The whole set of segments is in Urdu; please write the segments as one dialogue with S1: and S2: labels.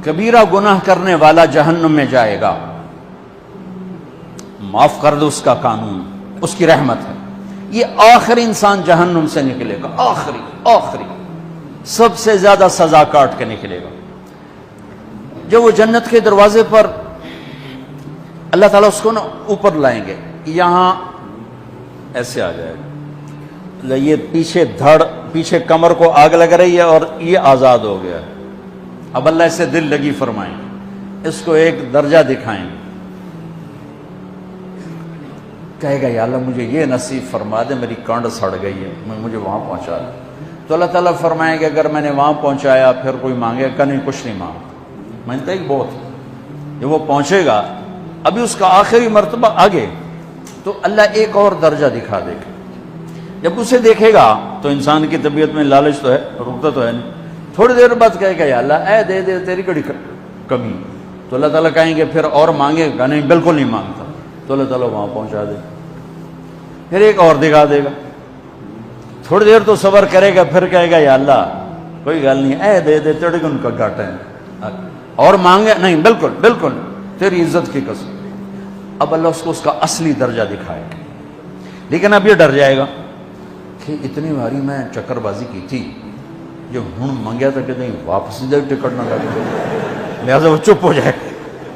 S1: کبیرہ گناہ کرنے والا جہنم میں جائے گا، معاف کر دو، اس کا قانون، اس کی رحمت ہے، یہ آخری انسان جہنم سے نکلے گا، آخری سب سے زیادہ سزا کاٹ کے نکلے گا۔ جب وہ جنت کے دروازے پر اللہ تعالیٰ اس کو نا اوپر لائیں گے، یہاں ایسے آ جائے گا، یہ پیچھے کمر کو آگ لگ رہی ہے اور یہ آزاد ہو گیا ہے۔ اب اللہ اسے دل لگی فرمائیں، اس کو ایک درجہ دکھائیں، کہے گا یا اللہ مجھے یہ نصیب فرما دے، میری کانڈ سڑ گئی ہے، مجھے وہاں پہنچا دے۔ تو اللہ تعالیٰ فرمائیں گے اگر میں نے وہاں پہنچایا پھر کوئی مانگے گا نہیں، کچھ نہیں مانگتا، مانگتا ہی بہت۔ جب وہ پہنچے گا ابھی اس کا آخری مرتبہ آگے، تو اللہ ایک اور درجہ دکھا دے گا۔ جب اسے دیکھے گا تو انسان کی طبیعت میں لالچ تو ہے، رکتا تو ہے نہیں، تھوڑی دیر بعد کہے گا یا اللہ اے دے دے، تیری کڑی کمی۔ تو اللہ تعالیٰ کہیں گے پھر اور مانگے گا نہیں، بالکل نہیں مانگتا، تو اللہ تعالیٰ وہاں پہنچا دے، پھر ایک اور دکھا دے گا، تھوڑی دیر تو صبر کرے گا، پھر کہے گا یا اللہ کوئی گل نہیں، اے دے دے، تیری ان کا گھاٹا ہے، اور مانگے نہیں، بالکل تیری عزت کی قسم۔ اب اللہ اس کو اس کا اصلی درجہ دکھائے گا، لیکن اب یہ ڈر جائے گا کہ اتنی باری میں چکر بازی کی تھی، جو ہوں مانگیا تھا کہ نہیں واپس دے، ٹکٹ نہ لگے، لہٰذا وہ چپ ہو جائے،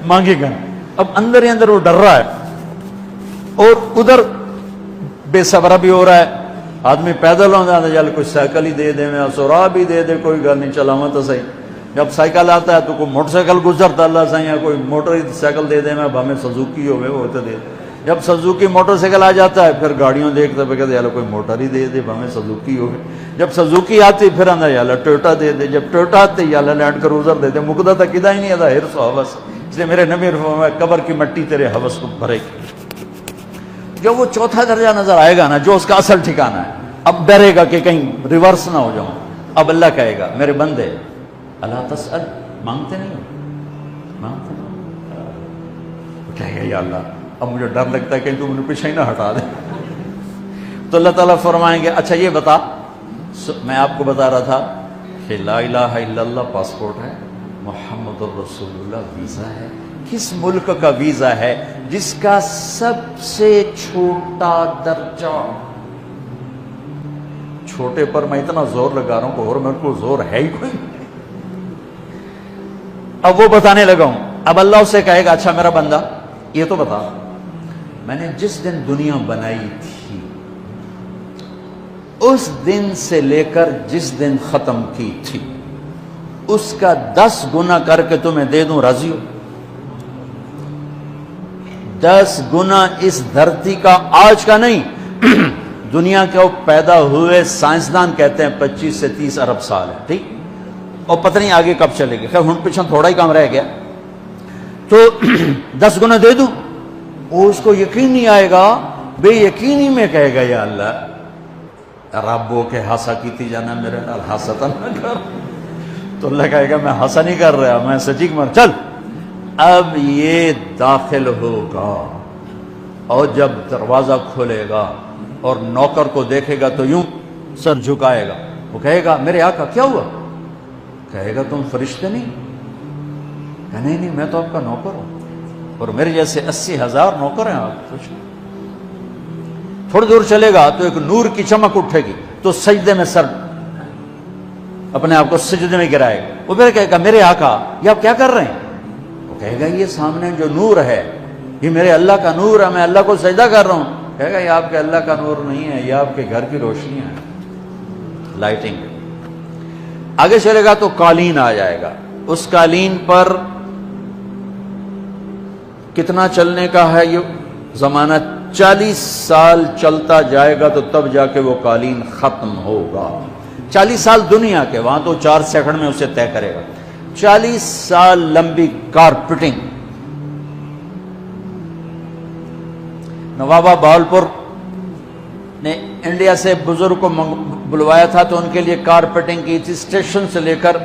S1: مانگے گا۔ اب اندر ہی اندر وہ ڈر رہا ہے، اور ادھر بے صبرا بھی ہو رہا ہے، آدمی پیدل ہو جاتا ہے، کوئی سائیکل ہی دے دے، میں سورا بھی دے دے، کوئی گل نہیں، چلاواں تو صحیح۔ جب سائیکل آتا ہے تو کوئی موٹر سائیکل گزرتا اللہ صحیح ہے، کوئی موٹر سائیکل دے دے، میں بھامے سزوکی ہوئے وہ تو دے۔ جب سزوکی موٹر سائیکل آ جاتا ہے پھر گاڑیوں دیکھتا ہے، کہتے ہیں کوئی موٹر ہی دے دے، بھامے سزوکی ہوئے۔ جب سزوکی آتی پھر آندہ یا اللہ ٹویوٹا دے دے، جب ٹویوٹا آتے یا اللہ لینڈ کروزر دے دے، مقدہ تک کدا ہی نہیں آتا، حرص و حوث۔ اس لیے میرے نبی فرمایا قبر کی مٹی تیرے حوث کو بھرے گی۔ جب وہ چوتھا درجہ نظر آئے گا نا، جو اس کا اصل ٹھکانہ ہے، اب ڈرے گا کہ کہیں ریورس نہ ہو جاؤں۔ اب اللہ کہے گا میرے بندے اللہ تسأل، مانگتے نہیں ہو، مانگتے نہیں، کہے گا یا اللہ اب مجھے ڈر لگتا ہے کہ تو مجھے پیچھے ہی نہ ہٹا دے۔ تو اللہ تعالیٰ فرمائیں گے اچھا یہ بتا، میں آپ کو بتا رہا تھا کہ لا الہ الا اللہ پاسپورٹ ہے، محمد الرسول اللہ ویزا ہے، کس ملک کا ویزا ہے جس کا سب سے چھوٹا درجہ، چھوٹے پر میں اتنا زور لگا رہا ہوں کہ اور میرے کو زور ہے ہی کوئی، اب وہ بتانے لگا ہوں۔ اب اللہ اسے کہے گا اچھا میرا بندہ یہ تو بتا، میں نے جس دن دنیا بنائی تھی اس دن سے لے کر جس دن ختم کی تھی اس کا 10 گنا کر کے تمہیں دے دوں، راضی ہو؟ 10 گنا اس دھرتی کا، آج کا نہیں، دنیا کے پیدا ہوئے سائنسدان کہتے ہیں 25 سے 30 ارب سال ہے، ٹھیک، اور پتہ نہیں آگے کب چلے گی، خیر ہن پیچھے تھوڑا ہی کام رہ گیا، تو 10 گنا دے دوں؟ وہ اس کو یقین نہیں آئے گا، بے یقینی میں کہے گا یا اللہ ربو کے ہاسا کیتی جانا، میرے نال ہاستا نہ کر۔ تو اللہ کہے گا میں ہاسا نہیں کر رہا، میں سچی مر، چل اب یہ داخل ہوگا، اور جب دروازہ کھولے گا اور نوکر کو دیکھے گا تو یوں سر جھکائے گا، وہ کہے گا میرے آقا کیا ہوا؟ کہے گا تم فرشتے نہیں؟ کہ نہیں میں تو آپ کا نوکر ہوں، اور میرے جیسے 80,000 نوکر ہیں آپ۔ تھوڑی دور چلے گا تو ایک نور کی چمک اٹھے گی، تو سجدے میں سر اپنے آپ کو سجدے میں گرائے گا، وہ پھر کہے گا میرے آقا یہ آپ کیا کر رہے ہیں؟ وہ کہے گا یہ سامنے جو نور ہے یہ میرے اللہ کا نور ہے، میں اللہ کو سجدہ کر رہا ہوں۔ کہے گا یہ آپ کے اللہ کا نور نہیں ہے، یہ آپ کے گھر کی روشنی ہے، لائٹنگ۔ آگے چلے گا تو قالین آ جائے گا، اس قالین پر کتنا چلنے کا ہے یہ زمانہ، 40 سال چلتا جائے گا تو تب جا کے وہ قالین ختم ہوگا۔ 40 سال دنیا کے، وہاں تو 4 سیکنڈ میں اسے طے کرے گا۔ 40 سال لمبی کارپیٹنگ۔ نوابہ بہاولپور نے انڈیا سے بزرگ کو بلوایا تھا تو ان کے لیے کارپیٹنگ کی تھی، اسٹیشن سے لے کر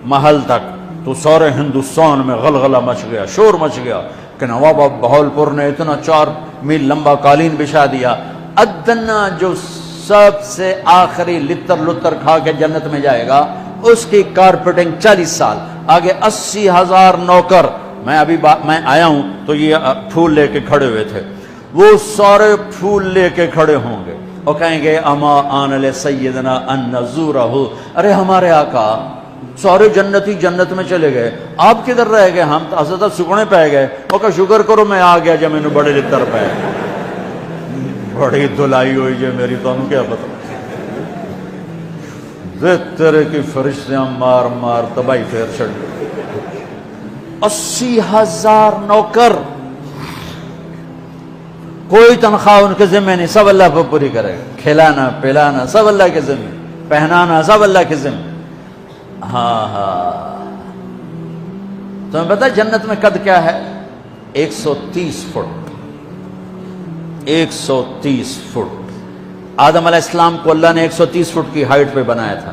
S1: محل تک، تو سارے ہندوستان میں غلغلہ مچ گیا، شور مچ گیا کہ نواب بہاولپور نے اتنا 4 میل لمبا قالین بچھا دیا۔ ادنا جو سب سے آخری لتر لتر کھا کے جنت میں جائے گا اس کی کارپیٹنگ 40 سال، آگے 80,000 نوکر. میں ابھی میں آیا ہوں تو یہ پھول لے کے کھڑے ہوئے تھے. وہ سارے پھول لے کے کھڑے ہوں گے اور کہیں گے اما آن لسیدنا ان نزورہ. ارے ہمارے آقا سارے جنتی جنت میں چلے گئے, آپ کدھر رہ گئے؟ ہم تو حضرت سکنے پہ گئے. وہ کہ شکر کرو میں آ گیا جب میں نے بڑے لتر پہ. بڑی دلائی ہوئی جو میری تو انہوں کیا پتا. تیرے کی فرشتیاں مار مار تباہی پھیر چھڑ. 80,000 نوکر, کوئی تنخواہ ان کے ذمہ نہیں, سب اللہ پر پوری کرے گا. کھلانا پلانا سب اللہ کے ذمہ, پہنانا سب اللہ کے ذمہ. ہاں تمہیں پتا جنت میں قد کیا ہے؟ 130 فٹ. 130 فٹ. آدم علیہ السلام کو اللہ نے 130 فٹ کی ہائٹ پہ بنایا تھا.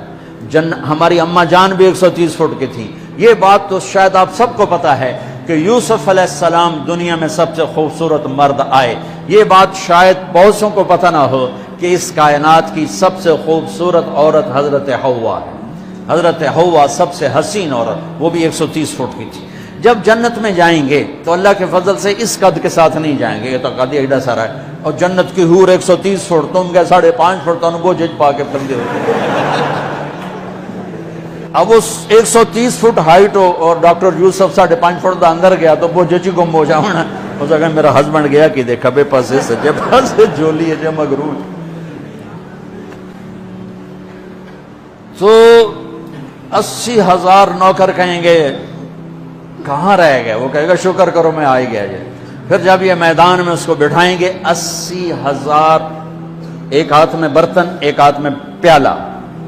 S1: ہماری اماں جان بھی 130 فٹ کی تھی. یہ بات تو شاید آپ سب کو پتا ہے کہ یوسف علیہ السلام دنیا میں سب سے خوبصورت مرد آئے. یہ بات شاید بہت سو کو پتہ نہ ہو کہ اس کائنات کی سب سے خوبصورت عورت حضرت حوا ہے. حضرت حوا سب سے حسین عورت, وہ بھی 130 فٹ کی تھی. جب جنت میں جائیں گے تو اللہ کے فضل سے اس قد کے ساتھ نہیں جائیں گے, یہ تو قد ایڈا سارا ہے. اور جنت کی حور 130 فٹ, تم کے 5.5 فٹ تو وہ جج پا کے پھر دے. اب اس 130 فٹ ہائٹ ہو اور ڈاکٹر یوسف 5.5 فٹ دا اندر گیا تو وہ جچی گم ہو جاؤنا. اس جگہ میرا ہسبینڈ گیا کہ دیکھا بے پاسے سے جب پاسے جولی ہے جب مغرور. تو 80,000 نوکر کہیں گے کہاں رہ گئے؟ وہ کہے گا شکر کرو میں آ ہی گیا. پھر جب یہ میدان میں اس کو بٹھائیں گے 80,000, ایک ہاتھ میں برتن ایک ہاتھ میں پیالہ,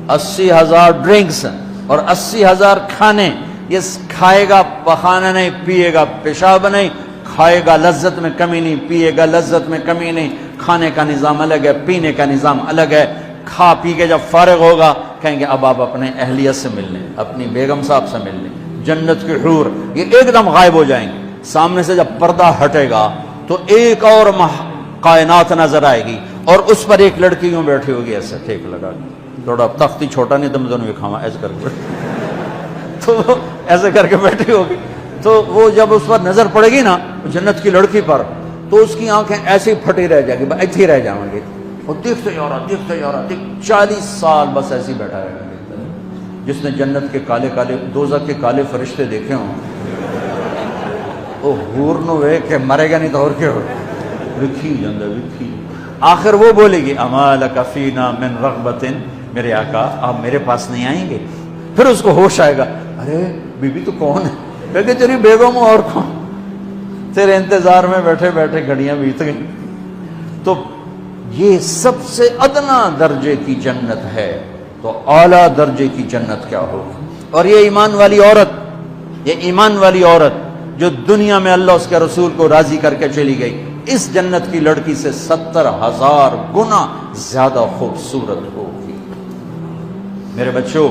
S1: 80,000 ڈرنکس اور 80,000 کھانے. یہ کھائے گا پخانا نہیں, پیے گا پیشاب نہیں. کھائے گا لذت میں کمی نہیں, پیے گا لذت میں کمی نہیں. کھانے کا نظام الگ ہے, پینے کا نظام الگ ہے. کھا پی کے جب فارغ ہوگا کہیں گے اب آپ اپنے اہلیت سے مل لیں, اپنی بیگم صاحب سے مل لیں. جنت کی حور یہ ایک دم غائب ہو جائیں گے. سامنے سے جب پردہ ہٹے گا تو ایک اور کائنات نظر آئے گی اور اس پر ایک لڑکی یوں بیٹھی ہوگی ایسے ٹھیک لگا کے. تھوڑا تختی چھوٹا نہیں تم دونوں بھی کھاوا ایسے کر کے تو ایسے کر کے بیٹھی ہوگی. تو وہ جب اس پر نظر پڑے گی نا جنت کی لڑکی پر تو اس کی آنکھیں ایسی پھٹی رہ جائیں گی, ایسے ہی رہ جائیں گے. اور دیکھتے جا رہا 40 سال بس ایسے ہی بیٹھا رہے گا. جس نے جنت کے کالے کالے دوزخ کے کالے فرشتے دیکھے ہوں وہ حور نو وے کہ مرے گا نہیں تو اور کیا ہو وکھی جاندہ وکھی. آخر وہ بولے گی اما لک فینا من رغبت, میرے آقا آپ میرے پاس نہیں آئیں گے؟ پھر اس کو ہوش آئے گا, ارے بی بی تو کون ہے؟ کہے تیری بیگم اور کون, تیرے انتظار میں بیٹھے بیٹھے گھڑیاں بیت گئیں. تو یہ سب سے ادنا درجے کی جنت ہے, تو اعلیٰ درجے کی جنت کیا ہوگی. اور یہ ایمان والی عورت, یہ ایمان والی عورت جو دنیا میں اللہ اس کے رسول کو راضی کر کے چلی گئی, اس جنت کی لڑکی سے 70,000 گنا زیادہ خوبصورت ہوگی. میرے بچوں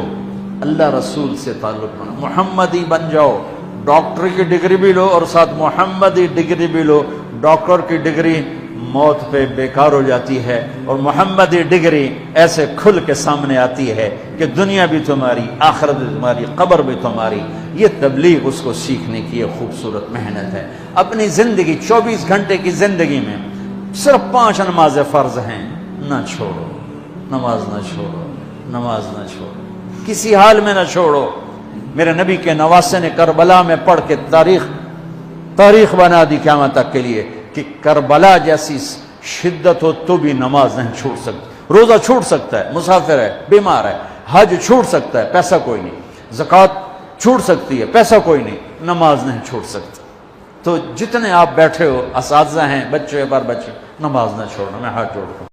S1: اللہ رسول سے تعلق بنا, محمدی بن جاؤ. ڈاکٹر کی ڈگری بھی لو اور ساتھ محمدی ڈگری بھی لو. ڈاکٹر کی ڈگری موت پہ بیکار ہو جاتی ہے اور محمدی ڈگری ایسے کھل کے سامنے آتی ہے کہ دنیا بھی تمہاری, آخرت بھی تمہاری, قبر بھی تمہاری. یہ تبلیغ اس کو سیکھنے کی ایک خوبصورت محنت ہے. اپنی زندگی 24 گھنٹے کی زندگی میں صرف 5 نمازیں فرض ہیں, نہ چھوڑو. نماز نہ چھوڑو, نماز نہ چھوڑو, کسی حال میں نہ چھوڑو. میرے نبی کے نواسے نے کربلا میں پڑھ کے تاریخ بنا دی قیامت تک کے لیے کہ کربلا جیسی شدت ہو تو بھی نماز نہیں چھوٹ سکتی. روزہ چھوٹ سکتا ہے, مسافر ہے, بیمار ہے. حج چھوٹ سکتا ہے, پیسہ کوئی نہیں. زکوٰۃ چھوٹ سکتی ہے, پیسہ کوئی نہیں. نماز نہیں چھوٹ سکتا. تو جتنے آپ بیٹھے ہو, اساتذہ ہیں, بچے بار بچے, نماز نہ چھوڑنا. میں ہاتھ جوڑتا ہوں.